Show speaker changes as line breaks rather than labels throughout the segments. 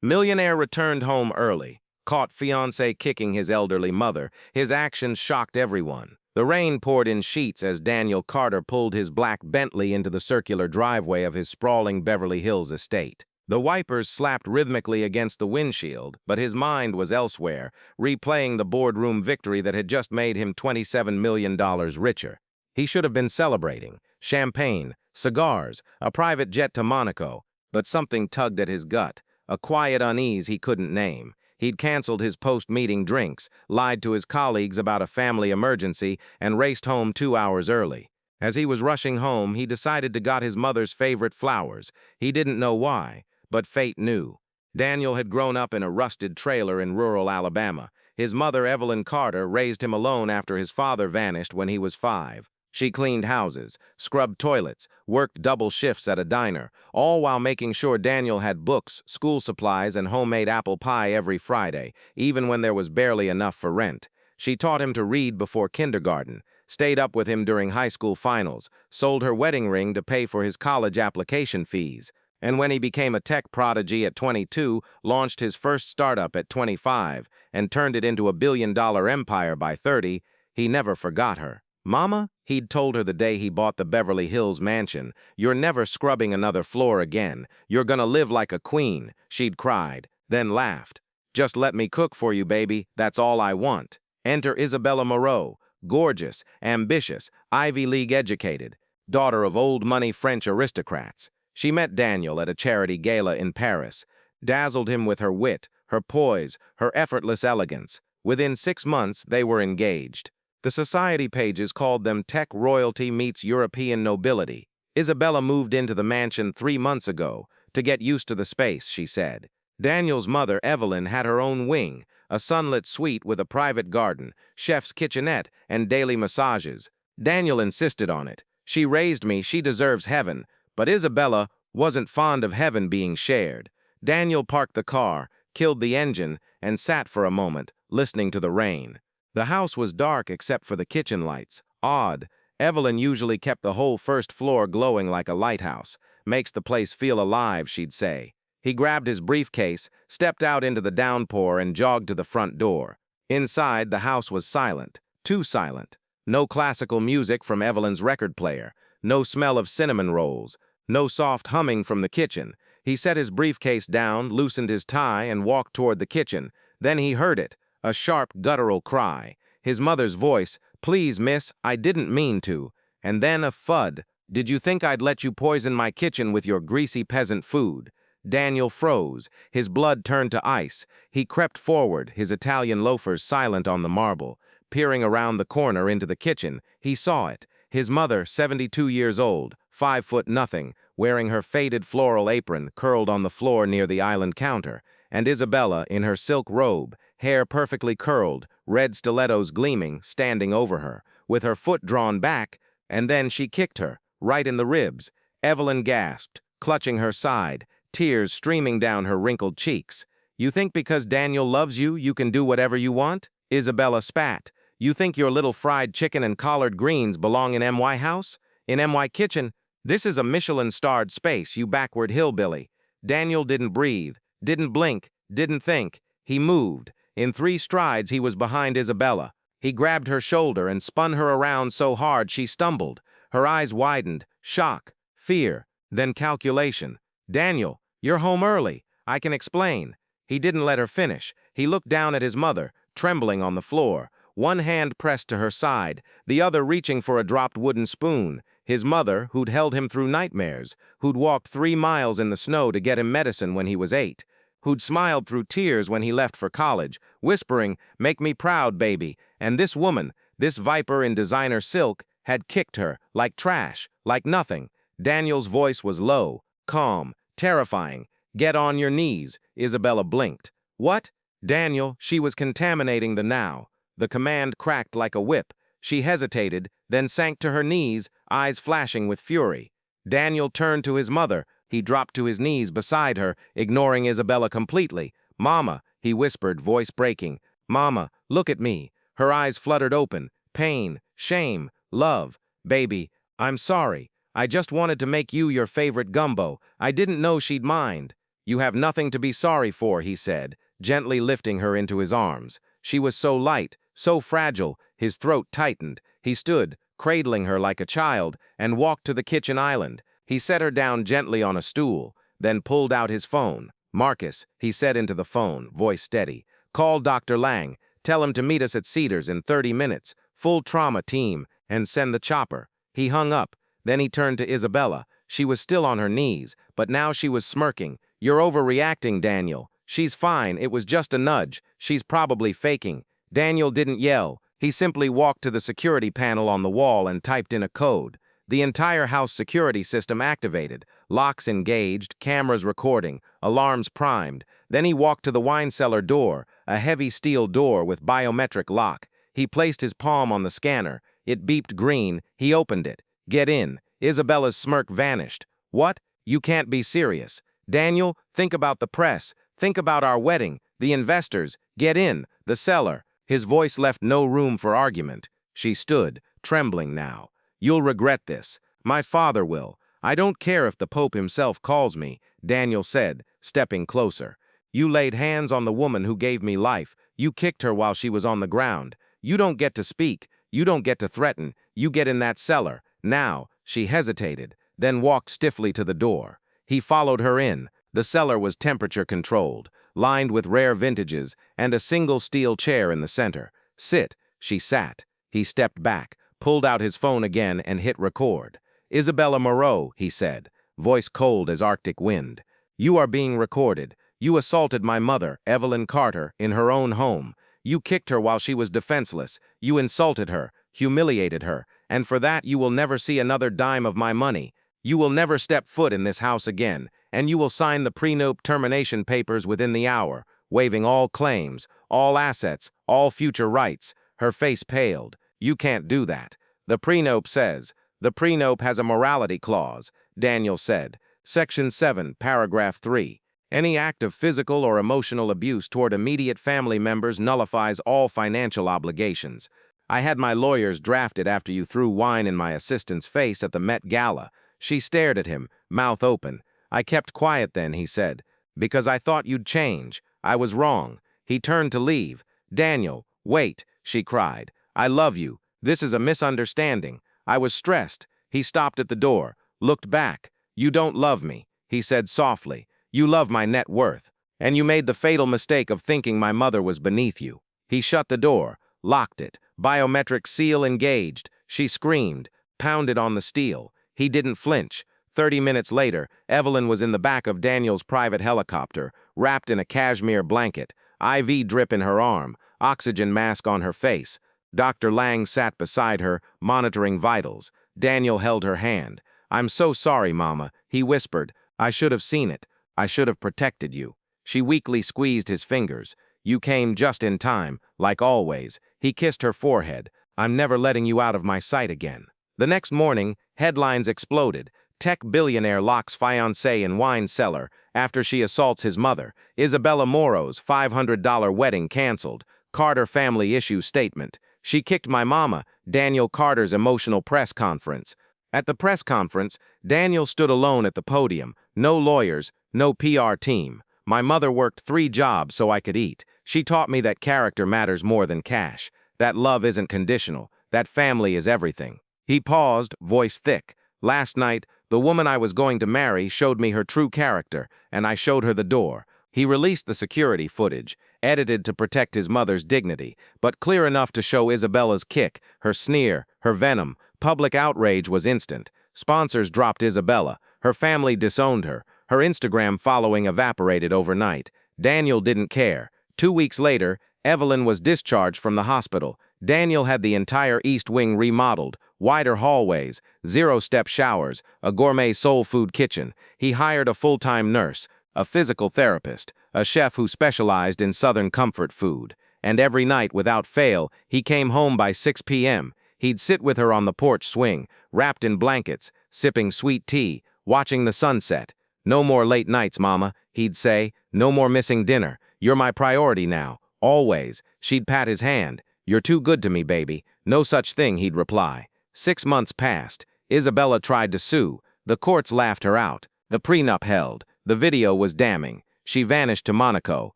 Millionaire returned home early, caught Fiancée kicking his elderly mother. His actions shocked everyone. The rain poured in sheets as Daniel Carter pulled his black Bentley into the circular driveway of his sprawling Beverly Hills estate. The wipers slapped rhythmically against the windshield, but his mind was elsewhere, replaying the boardroom victory that had just made him $27 million richer. He should have been celebrating. Champagne, cigars, a private jet to Monaco, but something tugged at his gut. A quiet unease he couldn't name. He'd canceled his post-meeting drinks, lied to his colleagues about a family emergency, and raced home 2 hours early. As he was rushing home, he decided to got his mother's favorite flowers. He didn't know why, but fate knew. Daniel had grown up in a rusted trailer in rural Alabama. His mother, Evelyn Carter, raised him alone after his father vanished when he was 5. She cleaned houses, scrubbed toilets, worked double shifts at a diner, all while making sure Daniel had books, school supplies, and homemade apple pie every Friday, even when there was barely enough for rent. She taught him to read before kindergarten, stayed up with him during high school finals, sold her wedding ring to pay for his college application fees, and when he became a tech prodigy at 22, launched his first startup at 25, and turned it into a billion-dollar empire by 30, he never forgot her. Mama, he'd told her the day he bought the Beverly Hills mansion, "You're never scrubbing another floor again. You're gonna live like a queen," she'd cried, then laughed. "Just let me cook for you, baby. That's all I want." Enter Isabella Moreau, gorgeous, ambitious, Ivy League educated, daughter of old-money French aristocrats. She met Daniel at a charity gala in Paris, dazzled him with her wit, her poise, her effortless elegance. Within 6 months, they were engaged. The society pages called them tech royalty meets European nobility. Isabella moved into the mansion 3 months ago to get used to the space, she said. Daniel's mother, Evelyn, had her own wing, a sunlit suite with a private garden, chef's kitchenette, and daily massages. Daniel insisted on it. "She raised me, she deserves heaven." But Isabella wasn't fond of heaven being shared. Daniel parked the car, killed the engine, and sat for a moment, listening to the rain. The house was dark except for the kitchen lights. Odd. Evelyn usually kept the whole first floor glowing like a lighthouse. "Makes the place feel alive," she'd say. He grabbed his briefcase, stepped out into the downpour, and jogged to the front door. Inside, the house was silent. Too silent. No classical music from Evelyn's record player. No smell of cinnamon rolls. No soft humming from the kitchen. He set his briefcase down, loosened his tie, and walked toward the kitchen. Then he heard it. A sharp, guttural cry. His mother's voice, "Please, miss, I didn't mean to." And then a thud. "Did you think I'd let you poison my kitchen with your greasy peasant food?" Daniel froze. His blood turned to ice. He crept forward, his Italian loafers silent on the marble. Peering around the corner into the kitchen, he saw it. His mother, 72 years old, 5'0", wearing her faded floral apron, curled on the floor near the island counter, and Isabella, in her silk robe, hair perfectly curled, red stilettos gleaming, standing over her, with her foot drawn back, and then she kicked her, right in the ribs. Evelyn gasped, clutching her side, tears streaming down her wrinkled cheeks. "You think because Daniel loves you, you can do whatever you want?" Isabella spat. "You think your little fried chicken and collard greens belong in MY house? In MY kitchen? This is a Michelin-starred space, you backward hillbilly." Daniel didn't breathe, didn't blink, didn't think. He moved. In 3 strides, he was behind Isabella. He grabbed her shoulder and spun her around so hard she stumbled. Her eyes widened, shock, fear, then calculation. "Daniel, you're home early. I can explain." He didn't let her finish. He looked down at his mother, trembling on the floor, one hand pressed to her side, the other reaching for a dropped wooden spoon. His mother, who'd held him through nightmares, who'd walked 3 miles in the snow to get him medicine when he was 8, who'd smiled through tears when he left for college, whispering, "Make me proud, baby." And this woman, this viper in designer silk, had kicked her, like trash, like nothing. Daniel's voice was low, calm, terrifying. "Get on your knees." Isabella blinked. "What?" Daniel, she was contaminating the now. The command cracked like a whip. She hesitated, then sank to her knees, eyes flashing with fury. Daniel turned to his mother. He dropped to his knees beside her, ignoring Isabella completely. "Mama," he whispered, voice breaking. "Mama, look at me." Her eyes fluttered open. Pain, shame, love. "Baby, I'm sorry. I just wanted to make you your favorite gumbo. I didn't know she'd mind." You have nothing to be sorry for, he said, gently lifting her into his arms. She was so light, so fragile, his throat tightened. He stood, cradling her like a child, and walked to the kitchen island. He set her down gently on a stool, then pulled out his phone. "Marcus," he said into the phone, voice steady. "Call Dr. Lang. Tell him to meet us at Cedars in 30 minutes. Full trauma team, and send the chopper." He hung up. Then he turned to Isabella. She was still on her knees, but now she was smirking. "You're overreacting, Daniel. She's fine. It was just a nudge. She's probably faking." Daniel didn't yell. He simply walked to the security panel on the wall and typed in a code. The entire house security system activated. Locks engaged, cameras recording, alarms primed. Then he walked to the wine cellar door, a heavy steel door with biometric lock. He placed his palm on the scanner. It beeped green. He opened it. "Get in." Isabella's smirk vanished. "What? You can't be serious." "Daniel, think about the press. Think about our wedding, the investors. Get in." The cellar. His voice left no room for argument. She stood, trembling now. "You'll regret this. My father will. I don't care if the Pope himself calls me," Daniel said, stepping closer. "You laid hands on the woman who gave me life. You kicked her while she was on the ground. You don't get to speak. You don't get to threaten. You get in that cellar. Now." She hesitated, then walked stiffly to the door. He followed her in. The cellar was temperature-controlled, lined with rare vintages, and a single steel chair in the center. "Sit." She sat. He stepped back, pulled out his phone again, and hit record. "Isabella Moreau," he said, voice cold as Arctic wind. "You are being recorded. You assaulted my mother, Evelyn Carter, in her own home. You kicked her while she was defenseless. You insulted her, humiliated her, and for that you will never see another dime of my money. You will never step foot in this house again, and you will sign the prenup termination papers within the hour, waiving all claims, all assets, all future rights." Her face paled. "You can't do that. The prenup says." "The prenup has a morality clause," Daniel said. "Section 7, paragraph 3. Any act of physical or emotional abuse toward immediate family members nullifies all financial obligations. I had my lawyers drafted after you threw wine in my assistant's face at the Met Gala." She stared at him, mouth open. "I kept quiet then," he said, "because I thought you'd change. I was wrong." He turned to leave. "Daniel, wait," she cried. "I love you. This is a misunderstanding. I was stressed." He stopped at the door, looked back. "You don't love me," he said softly. "You love my net worth. And you made the fatal mistake of thinking my mother was beneath you." He shut the door, locked it. Biometric seal engaged. She screamed, pounded on the steel. He didn't flinch. 30 minutes later, Evelyn was in the back of Daniel's private helicopter, wrapped in a cashmere blanket, IV drip in her arm, oxygen mask on her face. Dr. Lang sat beside her, monitoring vitals. Daniel held her hand. "I'm so sorry, Mama," he whispered. "I should have seen it. I should have protected you." She weakly squeezed his fingers. "You came just in time, like always." He kissed her forehead. "I'm never letting you out of my sight again." The next morning, headlines exploded. Tech billionaire locks fiancé in wine cellar after she assaults his mother. Isabella Moreau's $500 wedding canceled. Carter family issues statement. "She kicked my mama." Daniel Carter's emotional press conference. At the press conference, Daniel stood alone at the podium. No lawyers, no PR team. "My mother worked 3 jobs so I could eat. She taught me that character matters more than cash. That love isn't conditional. That family is everything." He paused, voice thick. "Last night, the woman I was going to marry showed me her true character, and I showed her the door." He released the security footage, edited to protect his mother's dignity, but clear enough to show Isabella's kick, her sneer, her venom. Public outrage was instant. Sponsors dropped Isabella. Her family disowned her. Her Instagram following evaporated overnight. Daniel didn't care. 2 weeks later, Evelyn was discharged from the hospital. Daniel had the entire East Wing remodeled, wider hallways, 0-step showers, a gourmet soul food kitchen. He hired a full-time nurse, a physical therapist, a chef who specialized in Southern comfort food. And every night, without fail, he came home by 6 p.m. He'd sit with her on the porch swing, wrapped in blankets, sipping sweet tea, watching the sunset. "No more late nights, Mama," he'd say. "No more missing dinner. You're my priority now. Always." She'd pat his hand. "You're too good to me, baby." "No such thing," he'd reply. 6 months passed. Isabella tried to sue. The courts laughed her out. The prenup held. The video was damning. She vanished to Monaco,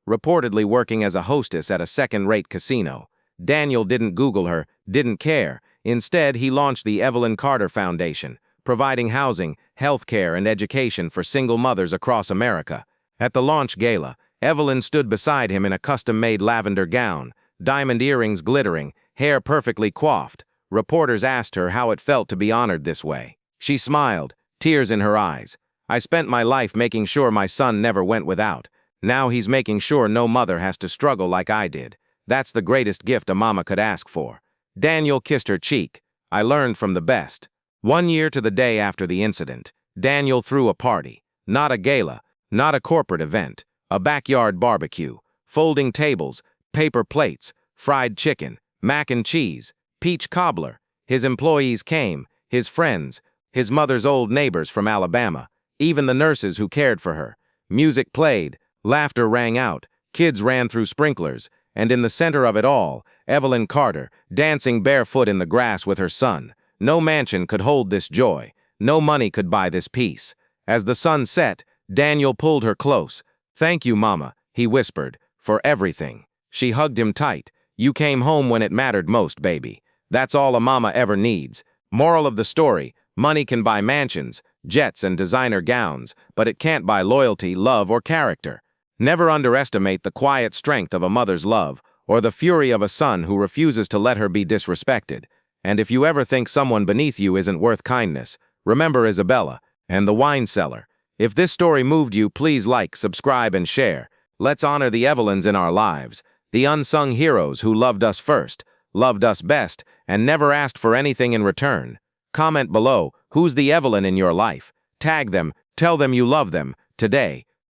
reportedly working as a hostess at a second-rate casino. Daniel didn't Google her, didn't care. Instead, he launched the Evelyn Carter Foundation, providing housing, health care, and education for single mothers across America. At the launch gala, Evelyn stood beside him in a custom-made lavender gown, diamond earrings glittering, hair perfectly coiffed. Reporters asked her how it felt to be honored this way. She smiled, tears in her eyes. "I spent my life making sure my son never went without. Now he's making sure no mother has to struggle like I did. That's the greatest gift a mama could ask for." Daniel kissed her cheek. "I learned from the best." 1 year to the day after the incident, Daniel threw a party. Not a gala, not a corporate event. A backyard barbecue. Folding tables, paper plates, fried chicken, mac and cheese, peach cobbler. His employees came, his friends, his mother's old neighbors from Alabama, even the nurses who cared for her. Music played, laughter rang out, kids ran through sprinklers, and in the center of it all, Evelyn Carter, dancing barefoot in the grass with her son. No mansion could hold this joy. No money could buy this peace. As the sun set, Daniel pulled her close. "Thank you, Mama," he whispered, "for everything." She hugged him tight. "You came home when it mattered most, baby. That's all a mama ever needs." Moral of the story: money can buy mansions, jets, and designer gowns, but it can't buy loyalty, love, or character. Never underestimate the quiet strength of a mother's love, or the fury of a son who refuses to let her be disrespected. And if you ever think someone beneath you isn't worth kindness, remember Isabella and the wine cellar. If this story moved you, please like, subscribe, and share. Let's honor the Evelyns in our lives, the unsung heroes who loved us first, loved us best, and never asked for anything in return. Comment below, who's the Evelyn in your life? Tag them, tell them you love them. Today,